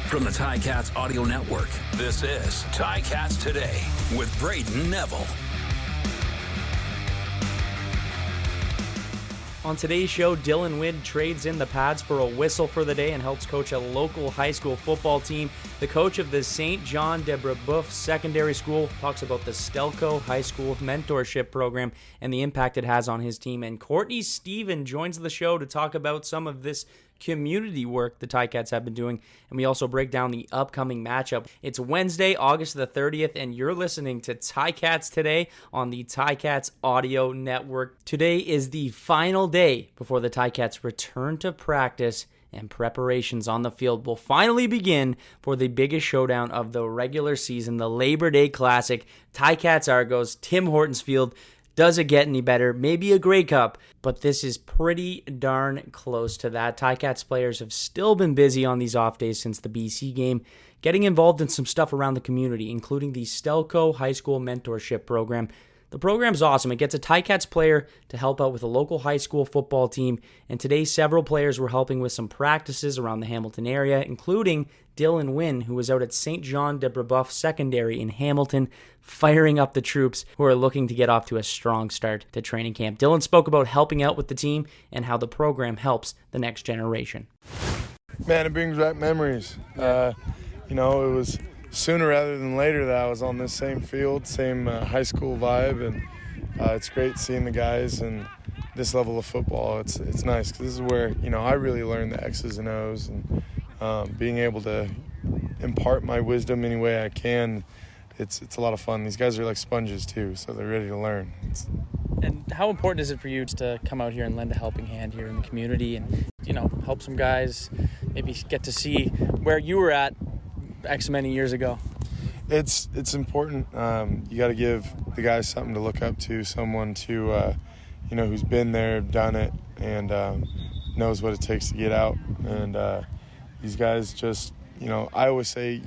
From the Ticats Audio Network, this is Ticats Today with Brayden Neville. On today's show, Dylan Wynn trades in the pads for a whistle for the day and helps coach a local high school football team. The coach of the St. John de Brebeuf Secondary School talks about the Stelco High School Mentorship Program and the impact it has on his team. And Courtney Stephen joins the show to talk about some of this community work the Ticats have been doing, and we also break down the upcoming matchup. It's Wednesday, August the 30th, and you're listening to Ticats Today on the Ticats Audio Network. Today is the final day before the Ticats return to practice, and preparations on the field will finally begin for the biggest showdown of the regular season, the Labor Day Classic. Ticats Argos, Tim Hortons Field. Does it get any better? Maybe a Grey Cup, but this is pretty darn close to that. Ticats players have still been busy on these off days since the BC game, getting involved in some stuff around the community, including the Stelco High School Mentorship Program. The program's awesome. It gets a Ticats player to help out with a local high school football team, and today several players were helping with some practices around the Hamilton area, including Dylan Wynn, who was out at St. John de Brebeuf Secondary in Hamilton, firing up the troops who are looking to get off to a strong start to training camp. Dylan spoke about helping out with the team and how the program helps the next generation. Man, it brings back memories. It was sooner rather than later that I was on this same field, same high school vibe, and it's great seeing the guys and this level of football. It's nice because this is where I really learned the X's and O's, and being able to impart my wisdom any way I can. It's a lot of fun. These guys are like sponges too, so they're ready to learn. And how important is it for you to come out here and lend a helping hand here in the community and help some guys maybe get to see where you were at X many years ago? It's important. You got to give the guys something to look up to, someone to who's been there, done it, and knows what it takes to get out. And these guys just, I always say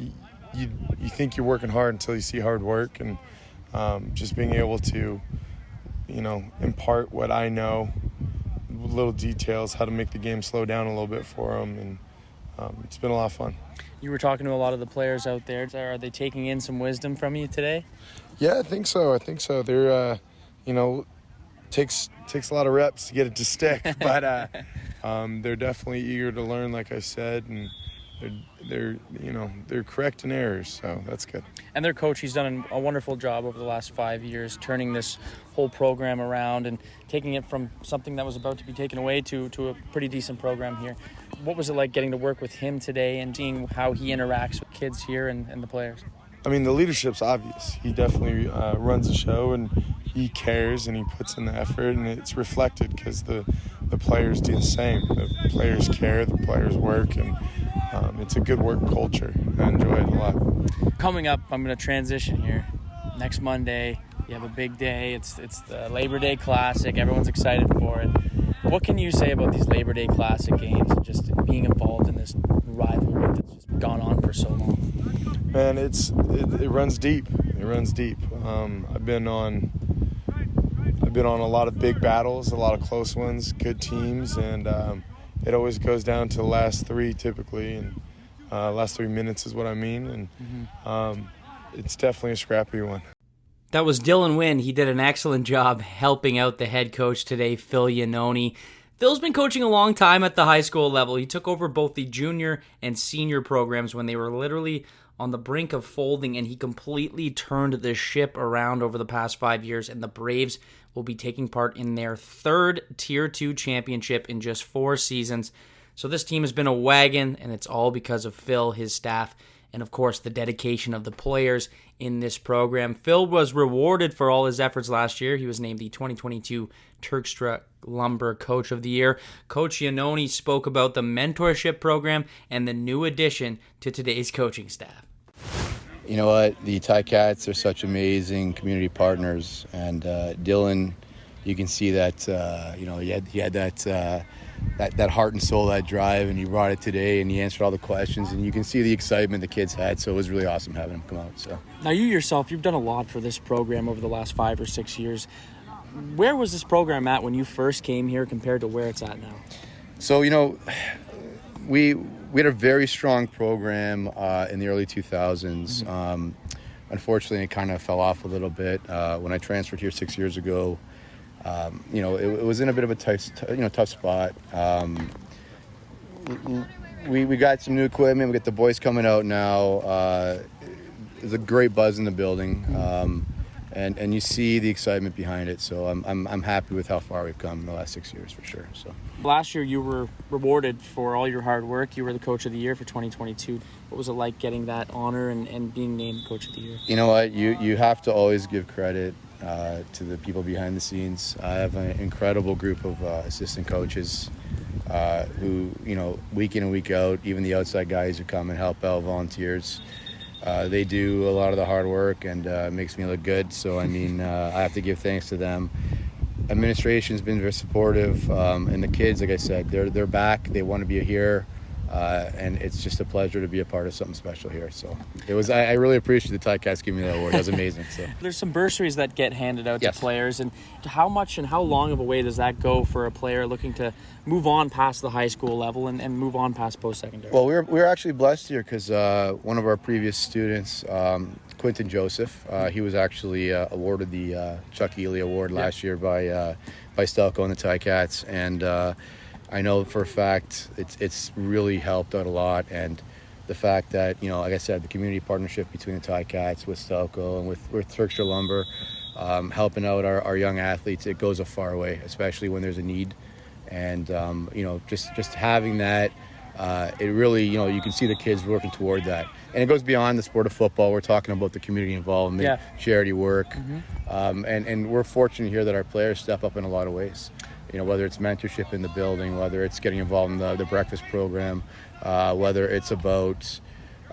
you think you're working hard until you see hard work, and just being able to impart what I know, little details, how to make the game slow down a little bit for them, and it's been a lot of fun. You were talking to a lot of the players out there. Are they taking in some wisdom from you today? Yeah, I think so. They're, takes a lot of reps to get it to stick, but they're definitely eager to learn, like I said, and they're correcting errors, so that's good. And their coach, he's done a wonderful job over the last 5 years, turning this whole program around and taking it from something that was about to be taken away to a pretty decent program here. What was it like getting to work with him today and seeing how he interacts with kids here and the players? I mean, the leadership's obvious. He definitely runs the show, and he cares, and he puts in the effort, and it's reflected because the players do the same. The players care, the players work, and it's a good work culture. I enjoy it a lot. Coming up, I'm going to transition here. Next Monday, you have a big day. It's the Labor Day Classic. Everyone's excited for it. What can you say about these Labor Day Classic games and just being involved in this rivalry that's just gone on for so long? Man, it runs deep. It runs deep. I've been on a lot of big battles, a lot of close ones, good teams, and it always goes down to the last three typically, and last 3 minutes is what I mean, and it's definitely a scrappy one. That was Dylan Wynn. He did an excellent job helping out the head coach today, Phil Iannone. Phil's been coaching a long time at the high school level. He took over both the junior and senior programs when they were literally on the brink of folding, and he completely turned the ship around over the past 5 years, and the Braves will be taking part in their third Tier 2 championship in just 4 seasons. So this team has been a wagon, and it's all because of Phil, his staff, and of course the dedication of the players in this program. Phil was rewarded for all his efforts last year. He was named the 2022 Turkstra Lumber Coach of the Year. Coach Iannone spoke about the mentorship program and the new addition to today's coaching staff. You know what? The Ticats are such amazing community partners, and Dylan, you can see that he had that heart and soul, that drive, and he brought it today, and he answered all the questions, and you can see the excitement the kids had. So it was really awesome having him come out. So now you yourself, you've done a lot for this program over the last 5 or 6 years. Where was this program at when you first came here compared to where it's at now? So we we had a very strong program in the early 2000s. Unfortunately, it kind of fell off a little bit when I transferred here 6 years ago. It was in a bit of a tough spot. We got some new equipment. We got the boys coming out now. There's a great buzz in the building, and you see the excitement behind it. So I'm happy with how far we've come in the last 6 years for sure. So Last year you were rewarded for all your hard work. You were the Coach of the Year for 2022. What was it like getting that honor and being named Coach of the Year? you know what, you have to always give credit to the people behind the scenes. I have an incredible group of assistant coaches who, week in and week out, even the outside guys who come and help out, volunteers. They do a lot of the hard work, and it makes me look good. So, I have to give thanks to them. Administration's been very supportive, and the kids, like I said, they're back. They want to be here, and it's just a pleasure to be a part of something special here. So it was. I really appreciate the Ticats giving me that award. That was amazing. So there's some bursaries that get handed out Yes. to players, and how much and how long of a way does that go for a player looking to move on past the high school level and move on past post-secondary? Well, we were actually blessed here because one of our previous students, Quentin Joseph, he was actually awarded the Chuck Ely Award last year by Stelco and the Ticats, and I know for a fact it's really helped out a lot. And the fact that, like I said, the community partnership between the Ticats with Stelco and with Turkshire Lumber, helping out our young athletes, it goes a far way, especially when there's a need. And just having that, it really, you can see the kids working toward that. And it goes beyond the sport of football. We're talking about the community involvement, charity work. And we're fortunate here that our players step up in a lot of ways. Whether it's mentorship in the building, whether it's getting involved in the breakfast program, whether it's about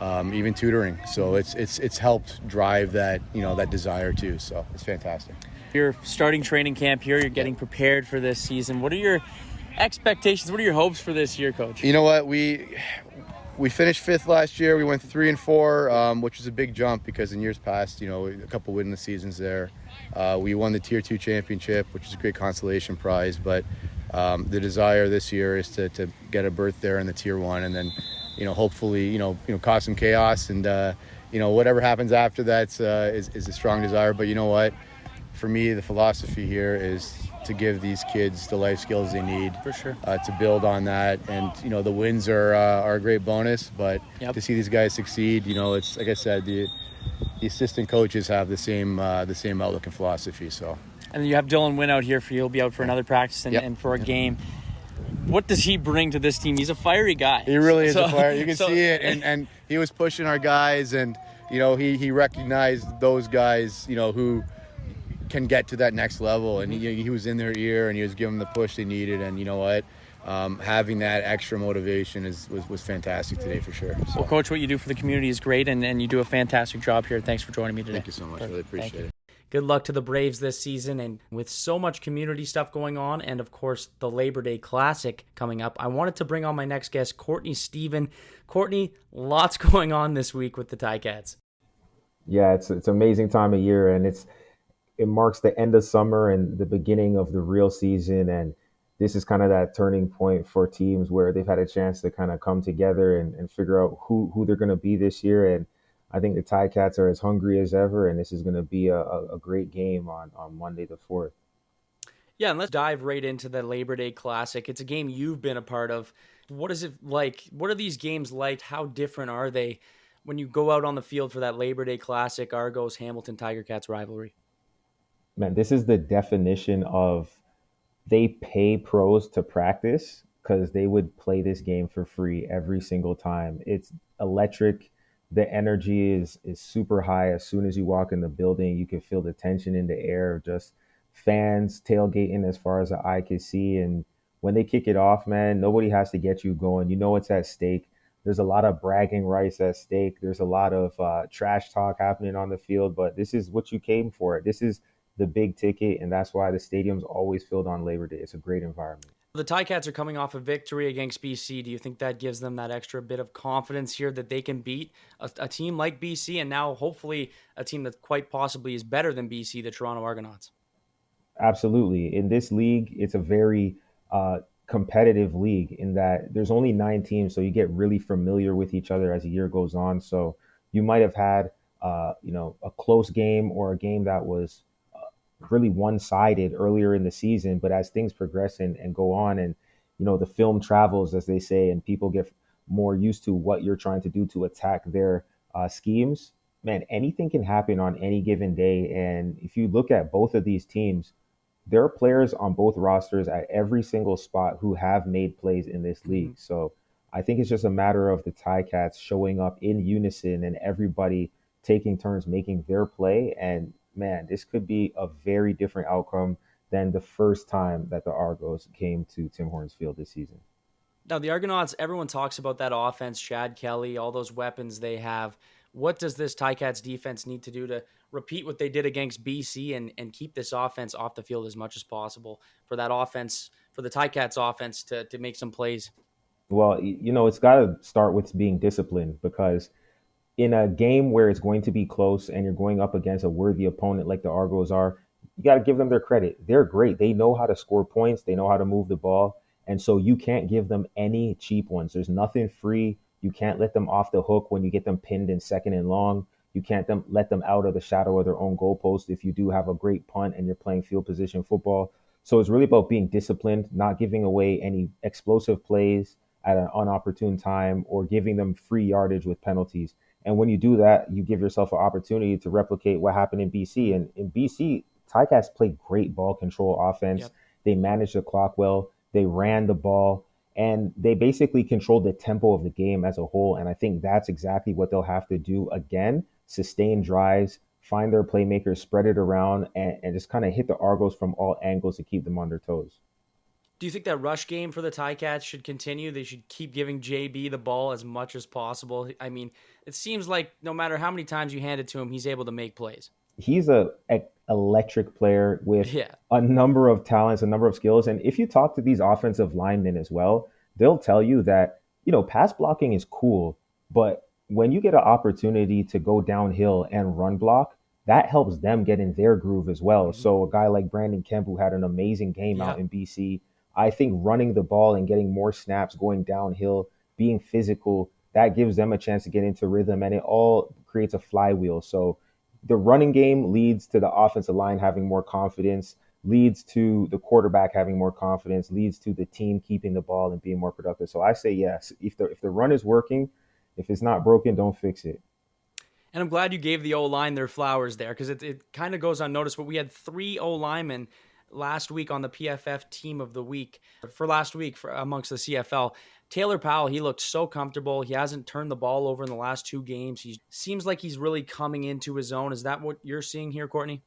even tutoring. So it's helped drive that, that desire too. So it's fantastic. You're starting training camp here. You're getting prepared for this season. What are your expectations? What are your hopes for this year, Coach? You know what? We finished fifth last year. We went 3-4, which was a big jump because in years past, a couple winless seasons there. We won the Tier 2 championship, which is a great consolation prize. But the desire this year is to get a berth there in the Tier 1, and then, hopefully, cause some chaos. And whatever happens after that is a strong desire. But you know what? For me, the philosophy here is to give these kids the life skills they need For sure. To build on that. And the wins are a great bonus, but to see these guys succeed, it's like I said, the assistant coaches have the same outlook and philosophy. So, and then you have Dylan Wynn out here for you. He'll be out for another practice and for a game. What does he bring to this team? He's a fiery guy. He really is a fire. You can see it, and he was pushing our guys, and he recognized those guys, who can get to that next level, and he was in their ear, and he was giving them the push they needed. And you know what, having that extra motivation was fantastic today for sure. So. Well, Coach, what you do for the community is great, and you do a fantastic job here. Thanks for joining me today. Thank you so much. I really appreciate it. Good luck to the Braves this season, and with so much community stuff going on, and of course the Labor Day Classic coming up, I wanted to bring on my next guest, Courtney Stephen. Courtney, lots going on this week with the Ticats. Yeah, it's an amazing time of year, and it marks the end of summer and the beginning of the real season. And this is kind of that turning point for teams where they've had a chance to kind of come together and figure out who they're going to be this year. And I think the Ticats are as hungry as ever, and this is going to be a great game on Monday the 4th. Yeah, and let's dive right into the Labor Day Classic. It's a game you've been a part of. What is it like? What are these games like? How different are they when you go out on the field for that Labor Day Classic, Argos, Hamilton, Tiger Cats rivalry? Man, this is the definition of they pay pros to practice because they would play this game for free every single time. It's electric. The energy is super high. As soon as you walk in the building, you can feel the tension in the air, just fans tailgating as far as the eye can see. And when they kick it off, man, nobody has to get you going. It's at stake. There's a lot of bragging rights at stake. There's a lot of trash talk happening on the field, but this is what you came for. This is the big ticket, and that's why the stadium's always filled on Labor Day. It's a great environment. The Ticats are coming off a victory against BC. Do you think that gives them that extra bit of confidence here that they can beat a team like BC, and now hopefully a team that quite possibly is better than BC, the Toronto Argonauts? Absolutely. In this league, it's a very competitive league in that there's only 9 teams, so you get really familiar with each other as the year goes on. So you might have had, a close game or a game that was really one-sided earlier in the season, but as things progress and go on, and the film travels, as they say, and people get more used to what you're trying to do to attack their schemes, man, anything can happen on any given day. And if you look at both of these teams, there are players on both rosters at every single spot who have made plays in this league. So I think it's just a matter of the Ticats showing up in unison and everybody taking turns making their play. And man, this could be a very different outcome than the first time that the Argos came to Tim Hortons Field this season. Now, the Argonauts, everyone talks about that offense, Chad Kelly, all those weapons they have. What does this Ticats defense need to do to repeat what they did against BC and keep this offense off the field as much as possible for that offense, for the Ticats offense to make some plays? Well, it's got to start with being disciplined, because in a game where it's going to be close and you're going up against a worthy opponent like the Argos are, you got to give them their credit. They're great. They know how to score points. They know how to move the ball. And so you can't give them any cheap ones. There's nothing free. You can't let them off the hook when you get them pinned in second and long. You can't let them out of the shadow of their own goalpost if you do have a great punt and you're playing field position football. So it's really about being disciplined, not giving away any explosive plays at an inopportune time or giving them free yardage with penalties. And when you do that, you give yourself an opportunity to replicate what happened in BC. And in BC, Ticats played great ball control offense. Yep. They managed the clock well. They ran the ball, and they basically controlled the tempo of the game as a whole. And I think that's exactly what they'll have to do again: sustain drives, find their playmakers, spread it around, and just kind of hit the Argos from all angles to keep them on their toes. Do you think that rush game for the Ticats should continue? They should keep giving JB the ball as much as possible. I mean, it seems like no matter how many times you hand it to him, he's able to make plays. He's a electric player with a number of talents, a number of skills. And if you talk to these offensive linemen as well, they'll tell you that, pass blocking is cool, but when you get an opportunity to go downhill and run block, that helps them get in their groove as well. Mm-hmm. So a guy like Brandon Kemp, who had an amazing game out in BC, I think running the ball and getting more snaps, going downhill, being physical, that gives them a chance to get into rhythm, and it all creates a flywheel. So the running game leads to the offensive line having more confidence, leads to the quarterback having more confidence, leads to the team keeping the ball and being more productive. So I say yes. If the run is working, if it's not broken, don't fix it. And I'm glad you gave the O-line their flowers there, because it kind of goes unnoticed, but we had 3 O-linemen last week on the PFF team of the week for last week amongst the CFL. Taylor Powell, he looked so comfortable. He hasn't turned the ball over in the last 2 games. He seems like he's really coming into his own. Is that what you're seeing here, Courtney?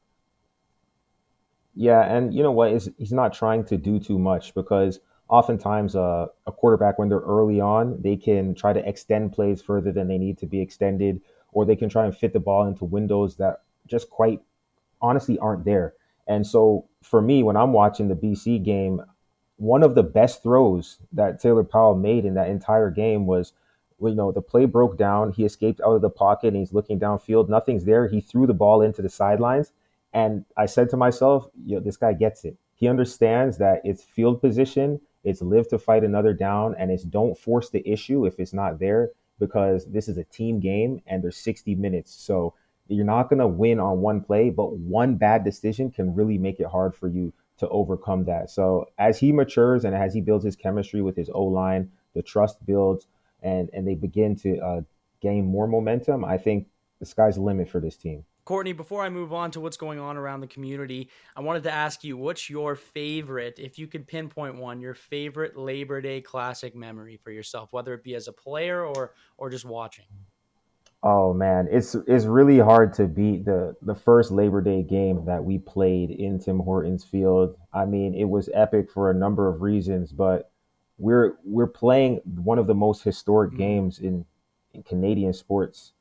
Yeah, and you know what? He's not trying to do too much, because oftentimes a quarterback, when they're early on, they can try to extend plays further than they need to be extended, or they can try and fit the ball into windows that just quite honestly aren't there. And so for me, when I'm watching the BC game, one of the best throws that Taylor Powell made in that entire game was, the play broke down. He escaped out of the pocket and he's looking downfield. Nothing's there. He threw the ball into the sidelines. And I said to myself, this guy gets it. He understands that it's field position, it's live to fight another down, and it's don't force the issue if it's not there, because this is a team game and there's 60 minutes. So you're not going to win on one play, but one bad decision can really make it hard for you to overcome that. So as he matures and as he builds his chemistry with his O-line, the trust builds, and they begin to gain more momentum, I think the sky's the limit for this team. Courtney, before I move on to what's going on around the community, I wanted to ask you, what's your favorite, if you could pinpoint one, your favorite Labor Day classic memory for yourself, whether it be as a player or just watching? Oh man, it's really hard to beat the first Labor Day game that we played in Tim Hortons Field. I mean, it was epic for a number of reasons, but we're playing one of the most historic games in Canadian sports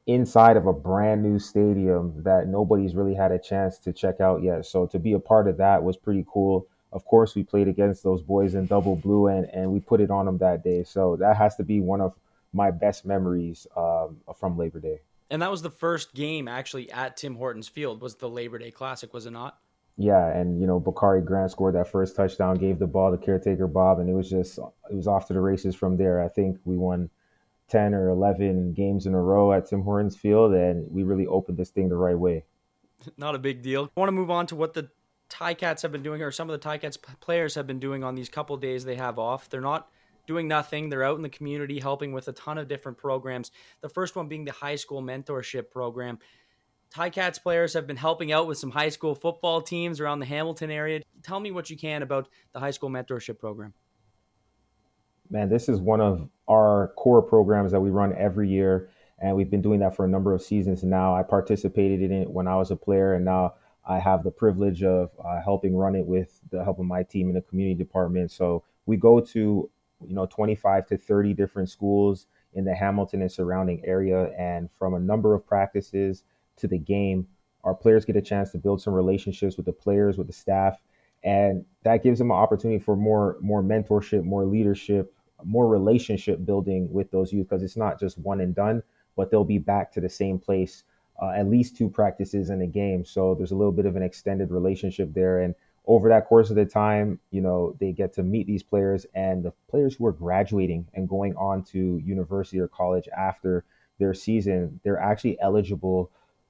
inside of a brand new stadium that nobody's really had a chance to check out yet. So to be a part of that was pretty cool. Of course, we played against those boys in double blue, and we put it on them that day. So that has to be one of my best memories from Labor Day. And that was the first game actually at Tim Hortons Field, was the Labor Day Classic, was it not? Yeah, and Bakari Grant scored that first touchdown, gave the ball to caretaker Bob, and it was off to the races from there. I think we won 10 or 11 games in a row at Tim Hortons Field, and we really opened this thing the right way. Not a big deal. I want to move on to what the Ticats have been doing, or some of the Ticats players have been doing on these couple days they have off. They're not doing nothing. They're out in the community helping with a ton of different programs. The first one being the high school mentorship program. Ticats players have been helping out with some high school football teams around the Hamilton area. Tell me what you can about the high school mentorship program. Man, this is one of our core programs that we run every year, and we've been doing that for a number of seasons now. I participated in it when I was a player, and now I have the privilege of helping run it with the help of my team in the community department. So we go to 25 to 30 different schools in the Hamilton and surrounding area, and from a number of practices to the game, our players get a chance to build some relationships with the players, with the staff, and that gives them an opportunity for more mentorship, more leadership, more relationship building with those youth, because it's not just one and done, but they'll be back to the same place at least two practices in a game. So there's a little bit of an extended relationship there. And over that course of the time, they get to meet these players, and the players who are graduating and going on to university or college after their season, they're actually eligible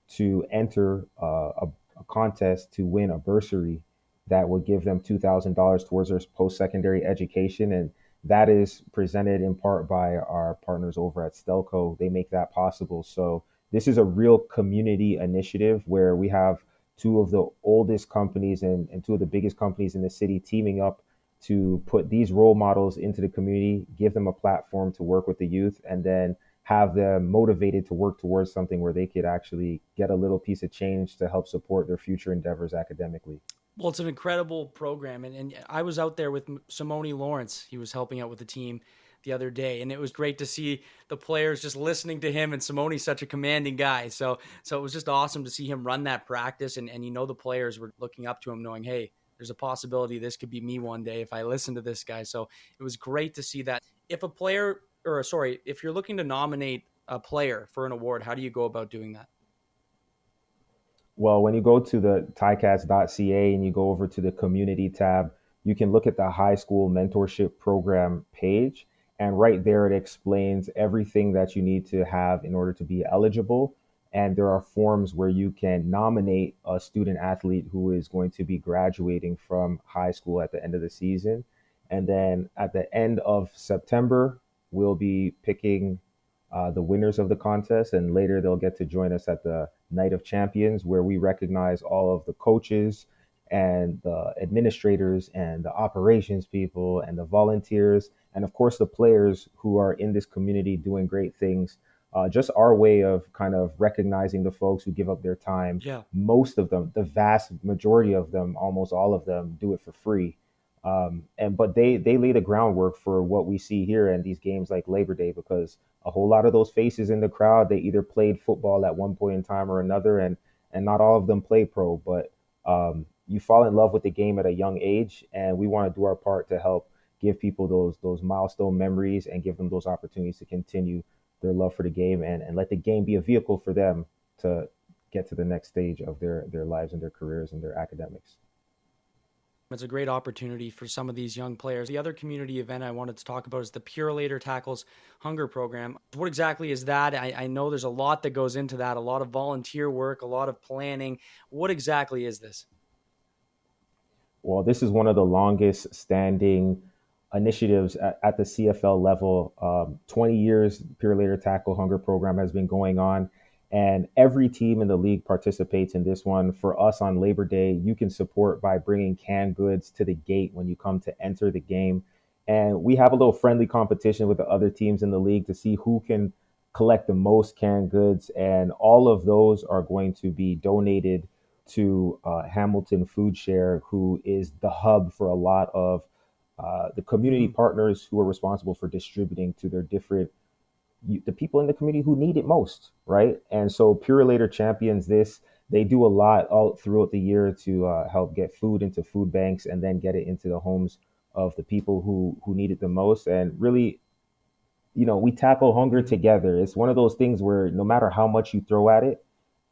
to enter a contest to win a bursary that would give them $2,000 towards their post-secondary education. And that is presented in part by our partners over at Stelco. They make that possible. So this is a real community initiative where we have two of the oldest companies and two of the biggest companies in the city teaming up to put these role models into the community, give them a platform to work with the youth, and then have them motivated to work towards something where they could actually get a little piece of change to help support their future endeavors academically. Well, it's an incredible program. And I was out there with Simone Lawrence. He was helping out with the team the other day. And it was great to see the players just listening to him. And Simone's such a commanding guy. So it was just awesome to see him run that practice. And the players were looking up to him knowing, hey, there's a possibility this could be me one day if I listen to this guy. So it was great to see that. If you're looking to nominate a player for an award, how do you go about doing that? Well, when you go to the ticats.ca and you go over to the community tab, you can look at the high school mentorship program page. And right there, it explains everything that you need to have in order to be eligible. And there are forms where you can nominate a student athlete who is going to be graduating from high school at the end of the season. And then at the end of September, we'll be picking the winners of the contest, and later they'll get to join us at the Night of Champions, where we recognize all of the coaches and the administrators and the operations people and the volunteers, and of course the players who are in this community doing great things. Just our way of kind of recognizing the folks who give up their time. Yeah. Most of them, the vast majority of them, almost all of them, do it for free. But they lay the groundwork for what we see here in these games like Labor Day, because a whole lot of those faces in the crowd, they either played football at one point in time or another, and not all of them play pro, but you fall in love with the game at a young age, and we want to do our part to help give people those milestone memories and give them those opportunities to continue their love for the game, and let the game be a vehicle for them to get to the next stage of their lives and their careers and their academics. It's a great opportunity for some of these young players. The other community event I wanted to talk about is the Pure Later Tackles Hunger Program. What exactly is that? I know there's a lot that goes into that, a lot of volunteer work, a lot of planning. What exactly is this? Well, this is one of the longest standing initiatives at the CFL level. 20 years, Pure Later Tackle Hunger Program has been going on, and every team in the league participates in this one. For us on Labor Day, you can support by bringing canned goods to the gate when you come to enter the game. And we have a little friendly competition with the other teams in the league to see who can collect the most canned goods. And all of those are going to be donated to Hamilton Food Share, who is the hub for a lot of the community partners who are responsible for distributing to their different the people in the community who need it most, right? And so Pure Later champions this. They do a lot all throughout the year to help get food into food banks and then get it into the homes of the people who need it the most. And really, we tackle hunger together. It's one of those things where no matter how much you throw at it,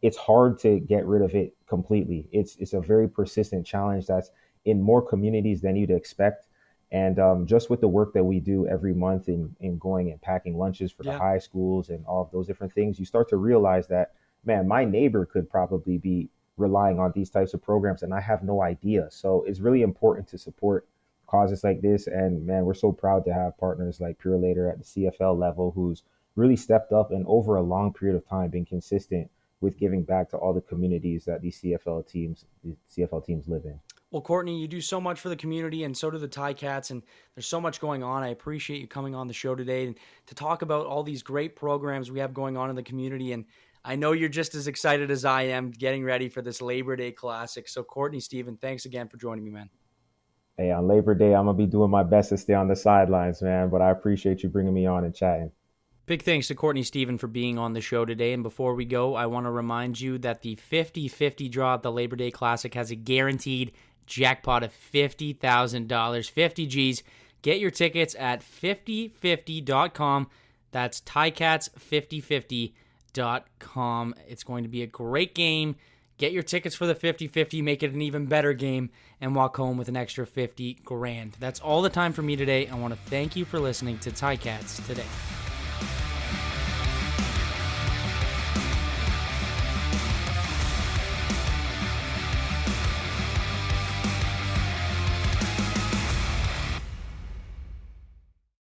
it's hard to get rid of it completely. It's a very persistent challenge that's in more communities than you'd expect. And just with the work that we do every month in going and packing lunches for the Yeah. high schools and all of those different things, you start to realize that, man, my neighbor could probably be relying on these types of programs and I have no idea. So it's really important to support causes like this. And man, we're so proud to have partners like Pure Later at the CFL level who's really stepped up and over a long period of time been consistent with giving back to all the communities that these CFL teams live in. Well, Courtney, you do so much for the community, and so do the Ticats, and there's so much going on. I appreciate you coming on the show today and to talk about all these great programs we have going on in the community. And I know you're just as excited as I am getting ready for this Labor Day Classic. So, Courtney Stephen, thanks again for joining me, man. Hey, on Labor Day, I'm going to be doing my best to stay on the sidelines, man, but I appreciate you bringing me on and chatting. Big thanks to Courtney Stephen for being on the show today. And before we go, I want to remind you that the 50-50 draw at the Labor Day Classic has a guaranteed jackpot of $50,000, 50 G's. Get your tickets at 5050.com. That's Ticats5050.com. It's going to be a great game. Get your tickets for the 50-50, make it an even better game, and walk home with an extra $50,000. That's all the time for me today. I want to thank you for listening to Ticats Today.